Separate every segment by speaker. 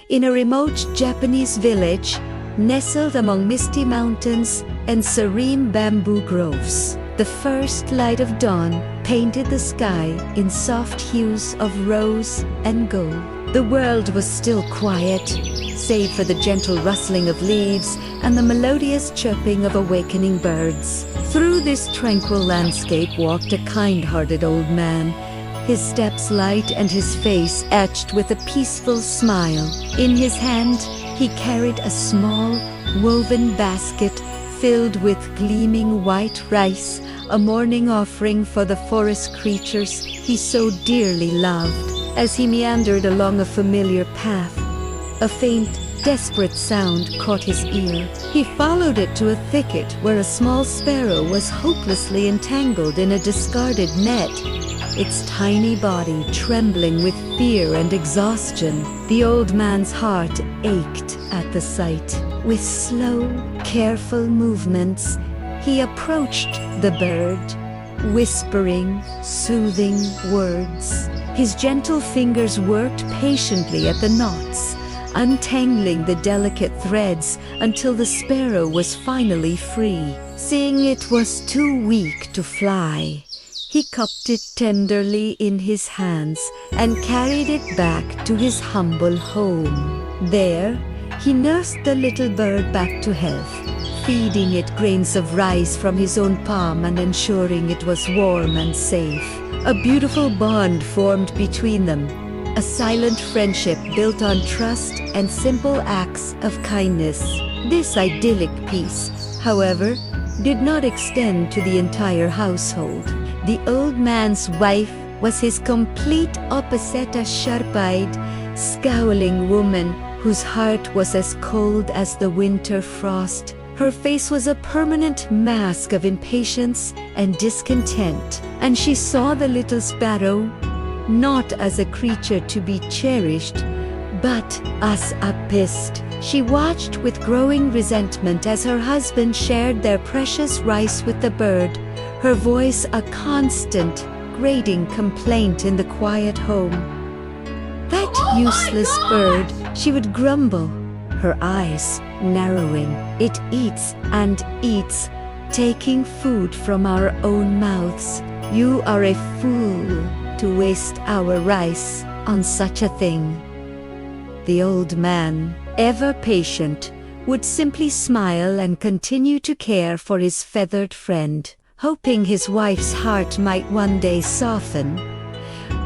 Speaker 1: in a remote Japanese village, nestled among misty mountains and serene bamboo groves. The first light of dawn painted the sky in soft hues of rose and gold. The world was still quiet, save for the gentle rustling of leaves and the melodious chirping of awakening birds. Through this tranquil landscape walked a kind-hearted old man, his steps light and his face etched with a peaceful smile. In his hand, he carried a small, woven basket filled with gleaming white rice, a morning offering for the forest creatures he so dearly loved. As he meandered along a familiar path, a faint, desperate sound caught his ear. He followed it to a thicket where a small sparrow was hopelessly entangled in a discarded net, its tiny body trembling with fear and exhaustion. The old man's heart ached at the sight. With slow, careful movements, he approached the bird, whispering soothing words. His gentle fingers worked patiently at the knots, untangling the delicate threads until the sparrow was finally free. Seeing it was too weak to fly, he cupped it tenderly in his hands and carried it back to his humble home. There, he nursed the little bird back to health, feeding it grains of rice from his own palm and ensuring it was warm and safe. A beautiful bond formed between them, a silent friendship built on trust and simple acts of kindness. This idyllic peace, however, did not extend to the entire household. The old man's wife was his complete opposite, a sharp-eyed, scowling woman whose heart was as cold as the winter frost. Her face was a permanent mask of impatience and discontent, and she saw the little sparrow not as a creature to be cherished, but as a pest. She watched with growing resentment as her husband shared their precious rice with the bird, her voice a constant, grating complaint in the quiet home. "That useless bird," she would grumble, her eyes narrowing. "It eats and eats, taking food from our own mouths. You are a fool to waste our rice on such a thing." The old man, ever patient, would simply smile and continue to care for his feathered friend, hoping his wife's heart might one day soften.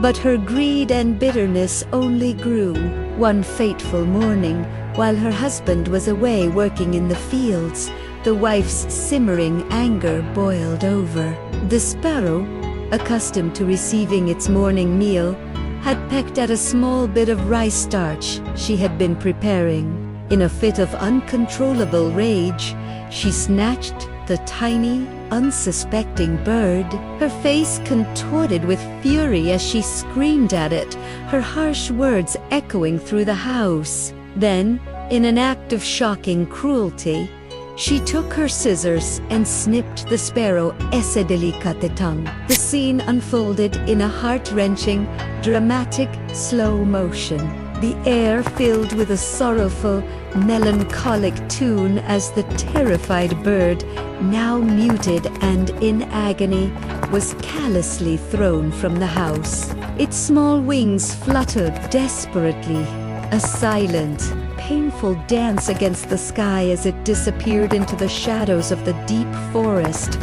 Speaker 1: But her greed and bitterness only grew. One fateful morning, while her husband was away working in the fields, the wife's simmering anger boiled over. The sparrow, accustomed to receiving its morning meal, had pecked at a small bit of rice starch she had been preparing. In a fit of uncontrollable rage, she snatched the tiny, unsuspecting bird, her face contorted with fury as she screamed at it, her harsh words echoing through the house. Then, in an act of shocking cruelty, she took her scissors and snipped the sparrow delicately. The scene unfolded in a heart-wrenching, dramatic slow motion, the air filled with a sorrowful, melancholic tune as the terrified bird, now muted and in agony, was callously thrown from the house. Its small wings fluttered desperately, a silent, painful dance against the sky as it disappeared into the shadows of the deep forest,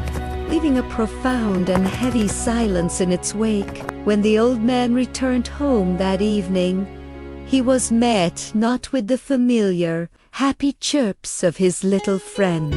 Speaker 1: leaving a profound and heavy silence in its wake. When the old man returned home that evening, he was met not with the familiar, happy chirps of his little friend,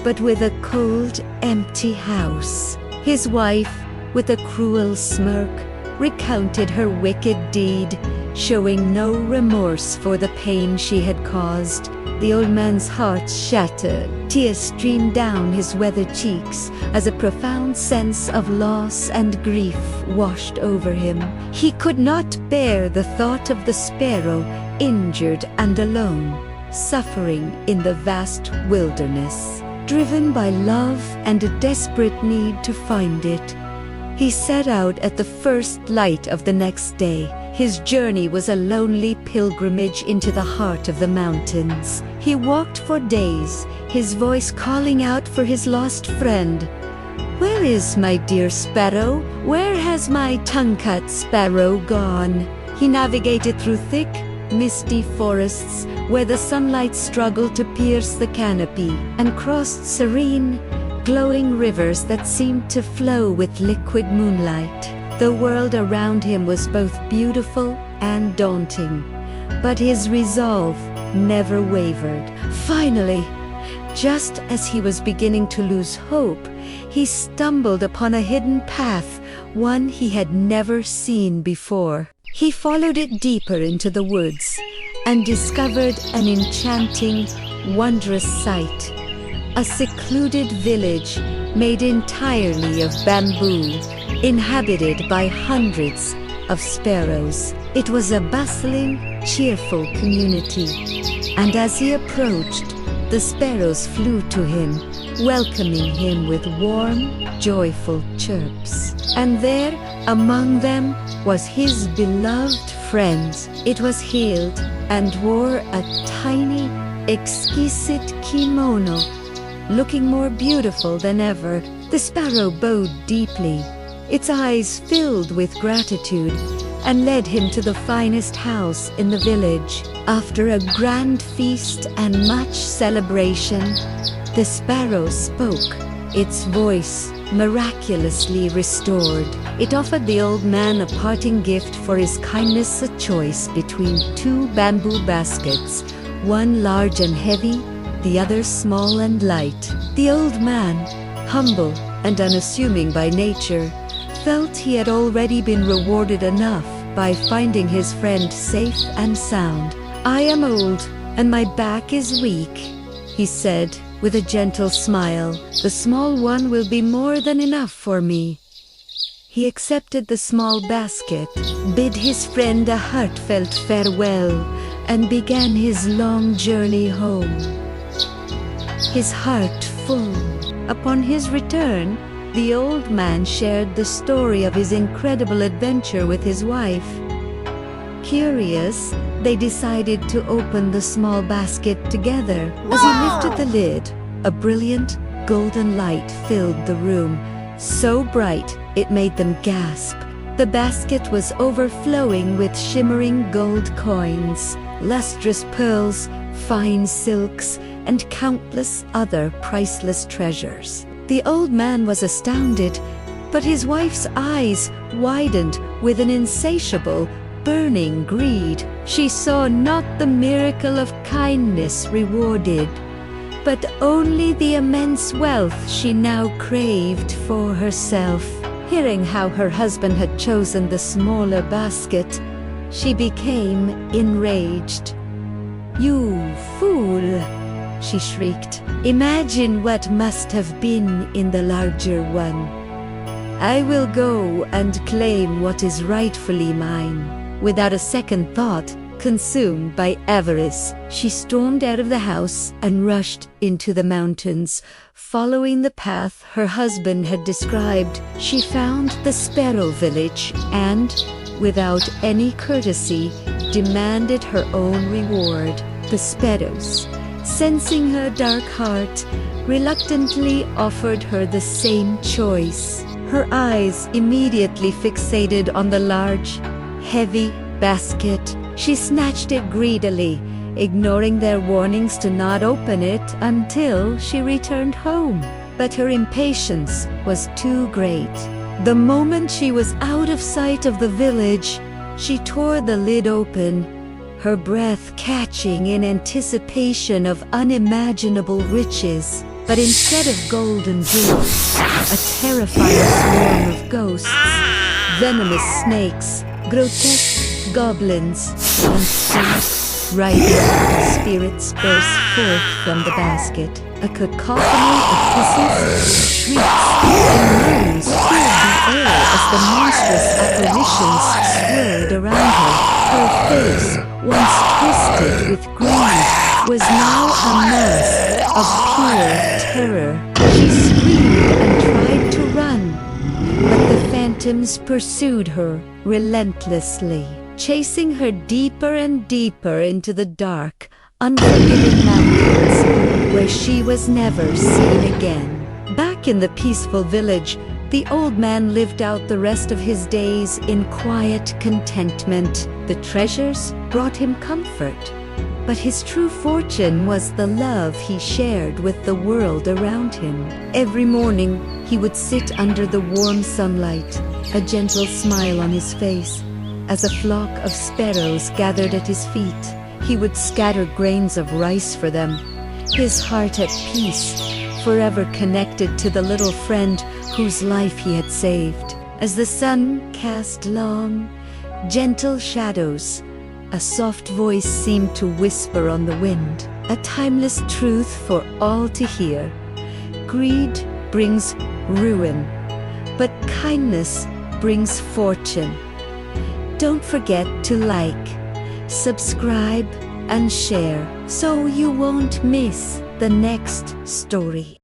Speaker 1: but with a cold, empty house. His wife, with a cruel smirk, recounted her wicked deed, showing no remorse for the pain she had caused. The old man's heart shattered. Tears streamed down his weathered cheeks as a profound sense of loss and grief washed over him. He could not bear the thought of the sparrow, injured and alone, suffering in the vast wilderness. Driven by love and a desperate need to find it, He set out at the first light of the next day. His journey was a lonely pilgrimage into the heart of the mountains. He walked for days, his voice calling out for his lost friend. "Where is my dear sparrow? Where has my tongue-cut sparrow gone?" He navigated through thick, misty forests where the sunlight struggled to pierce the canopy, and crossed serene, glowing rivers that seemed to flow with liquid moonlight. The world around him was both beautiful and daunting, but his resolve never wavered. Finally, just as he was beginning to lose hope, he stumbled upon a hidden path, one he had never seen before. He followed it deeper into the woods and discovered an enchanting, wondrous sight. A secluded village made entirely of bamboo, inhabited by hundreds of sparrows. It was a bustling, cheerful community, and as he approached, the sparrows flew to him, welcoming him with warm, joyful chirps. And there, among them, was his beloved friend. It was healed and wore a tiny, exquisite kimono, looking more beautiful than ever. The sparrow bowed deeply, its eyes filled with gratitude, and led him to the finest house in the village. After a grand feast and much celebration, the sparrow spoke, its voice miraculously restored. It offered the old man a parting gift for his kindness, a choice between two bamboo baskets, one large and heavy, the other small and light. The old man, humble and unassuming by nature, felt he had already been rewarded enough by finding his friend safe and sound. "I am old, and my back is weak," he said with a gentle smile. "The small one will be more than enough for me." He accepted the small basket, bid his friend a heartfelt farewell, and began his long journey home, his heart full. Upon his return, the old man shared the story of his incredible adventure with his wife. Curious, they decided to open the small basket together. As he lifted the lid, a brilliant, golden light filled the room, so bright it made them gasp. The basket was overflowing with shimmering gold coins, lustrous pearls, fine silks, and countless other priceless treasures. The old man was astounded, but his wife's eyes widened with an insatiable, burning greed. She saw not the miracle of kindness rewarded, but only the immense wealth she now craved for herself. Hearing how her husband had chosen the smaller basket, she became enraged. "You fool!" she shrieked. "Imagine what must have been in the larger one. I will go and claim what is rightfully mine." Without a second thought, consumed by avarice, she stormed out of the house and rushed into the mountains. Following the path her husband had described, she found the sparrow village and, without any courtesy, demanded her own reward. The sparrows, sensing her dark heart, reluctantly offered her the same choice. Her eyes immediately fixated on the large, heavy basket. She snatched it greedily, ignoring their warnings to not open it until she returned home. But her impatience was too great. The moment she was out of sight of the village, she tore the lid open, her breath catching in anticipation of unimaginable riches. But instead of gold and jewels, a terrifying swarm of ghosts, venomous snakes, grotesque goblins, and strange, writhing spirits burst forth from the basket. A cacophony of hisses, shrieks, and moans filled the air as the monstrous apparitions swirled around her. Her face, once twisted with greed, was now a mask of pure terror. She screamed and tried to run, but the phantoms pursued her relentlessly, chasing her deeper and deeper into the dark, unforgiving mountains, where she was never seen again. Back in the peaceful village, the old man lived out the rest of his days in quiet contentment. The treasures brought him comfort, but his true fortune was the love he shared with the world around him. Every morning, he would sit under the warm sunlight, a gentle smile on his face. As a flock of sparrows gathered at his feet, he would scatter grains of rice for them, his heart at peace, forever connected to the little friend whose life he had saved. As the sun cast long, gentle shadows, a soft voice seemed to whisper on the wind, a timeless truth for all to hear. Greed brings ruin, but kindness brings fortune. Don't forget to like, subscribe, and share so you won't miss the next story.